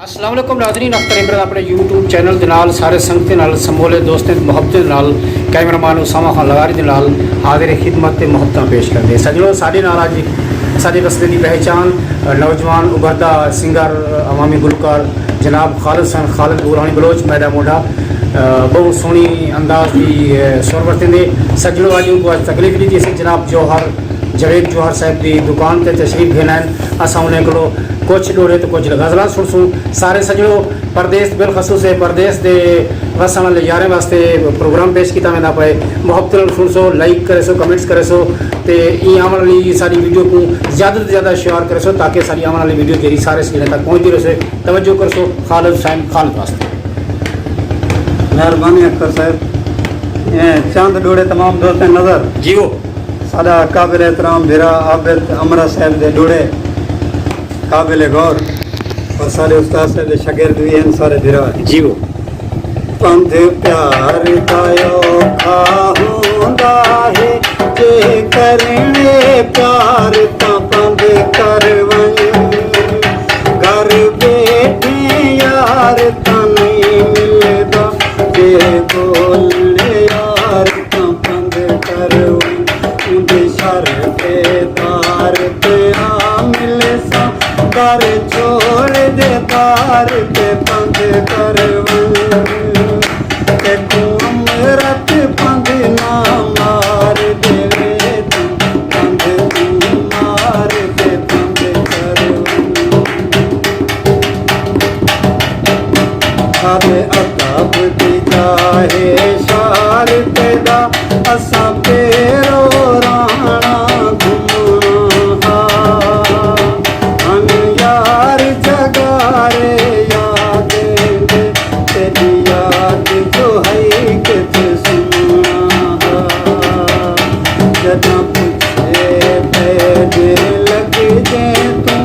अस्सलाम वालेकुम नाज़रीन, अख्तर इमरान अपने यूट्यूब चैनल के नाल सारे संगत के नाल समूले दोस्तों मुहब्बत के नाल कैमरामैन उसामा खान लगारी के नाल हाजिर खिदमत ते मुहब्बत पेश करते सजनों साढ़े नाल अज साढ़े रस्ते की पहचान नौजवान उभरदा सिंगर अवामी गुलकार जनाब खालिद गुरानी बलोच मैदा मोढ़ा बहुत सोहनी अंदाज की सुर वरतेंदे सजनों अज उनको अज तकलीफ दी थी जनाब जवेद जौहर साहब की दुकान पर तशरीफ घेना असां उन्हें को कुछ डोरे तो कुछ गज़लां सुनसूं सारे सजणों परदेस बिलखसूस परदेस के वसन वाले यारें वास्ते प्रोग्राम पेश किया वेंदा पे मुहब्बत सुनसो लाइक करे सो कमेंट्स करे सो तो ई आने वाली सारी वीडियो को ज़्यादा से ज़्यादा शेयर करे सो ताकि सारी आने वाली वीडियो तेरी सारे सिरे तक पहुँचती रहे तवज्जो कर सो खालिद हुसैन खालिद वास्ते मेहरबानी अख्तर साहब चंद डोड़े तमाम दोस्त नज़र जी वो सादा काबिल एहतराम भिरा आबिद अमरा साहब के डोड़े काबिल गौर और सारे उस्ताद साहब के शागिर्द भी हैं सारे भिरा जी वो पंध प्यार दायो खाहुंदा है जे करने प्यार ता पंध करवई घर बैठे यार ता नहीं मिलदा जे बोलने यार ता पंध करवई उनके शर पे तार पे आ मिले सा कर छोड़ दे तार पे पंध करवई ते तू अमरत पंध ना मार देवे तू पंध तू मार दे पंध करवई आदे अताब दी जाहे शार पैदा असा पेरो राणा घुमना हम यार जगारे याद तेरी याद जो है कित सुना जदा पूछे पैदे लग जे तू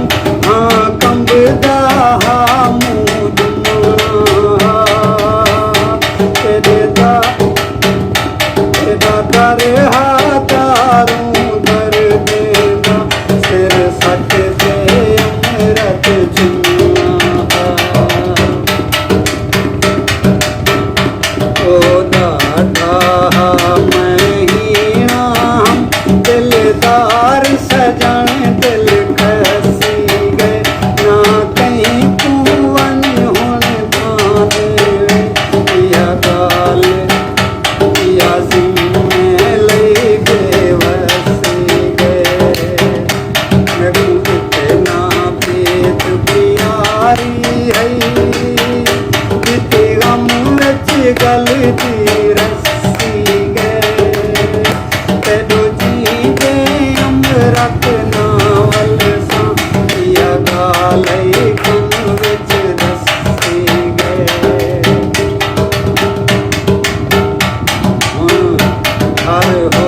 हाँ कंबदा हाँ मुँह दुमना तेरे दा कर हाथारूं कर देगा सिर सट दे अमरत चुना ओ दादा मैं ही नाम दिलदार सजन दिल खसी गए ना कहीं कुवन हुन भाने या गाल या गलती रस्सी गए तेरो जी दे अमरत नावल सा या गाले कन विच रस्सी गए हर हो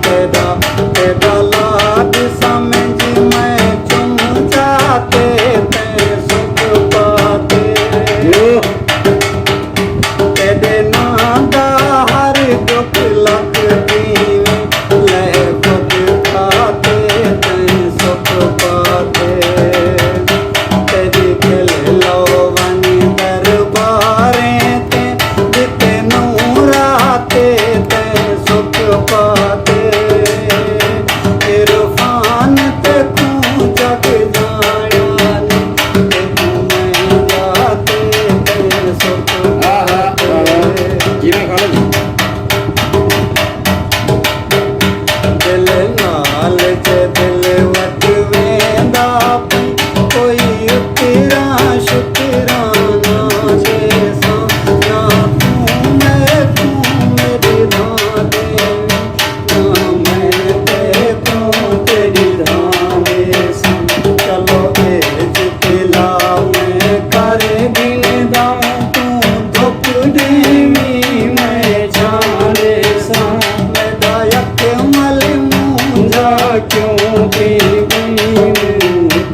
तेरा लाड समझ मैं चुम जाते ते सुख पाते तेरे नादा हर दुख लख दीवे ले खुद खाते तैं सुख पाते तेरी दिल लोवन दरबारें ते जिते नूराते तैं सुख पाते इरफान ते तू जग जाया ते तू मैं जाते तैं सुख दिल नाल च दिल वट वेंदा कोई उतरा शुकराना जैसा ना तू मेरी धां दे ना मैं तेरी धां सा चलो एज दिला मैं कर गिनदा तू धुप देवी मैं जाने सा मैं दायक मल मुंजा क्यों देवी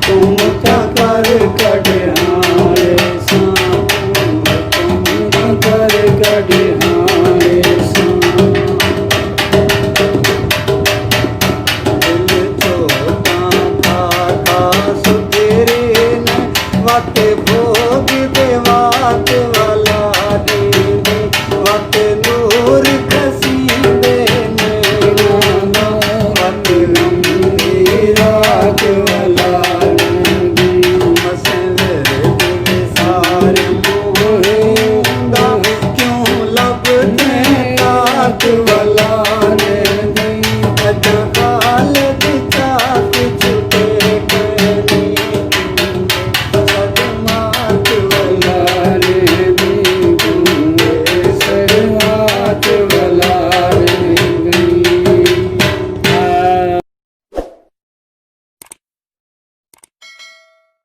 तुम क्या कर कढ़ाने सा तुम कर कढ़ाने सा दिल छोटा था सुधरे न वाते भो नाथ वाला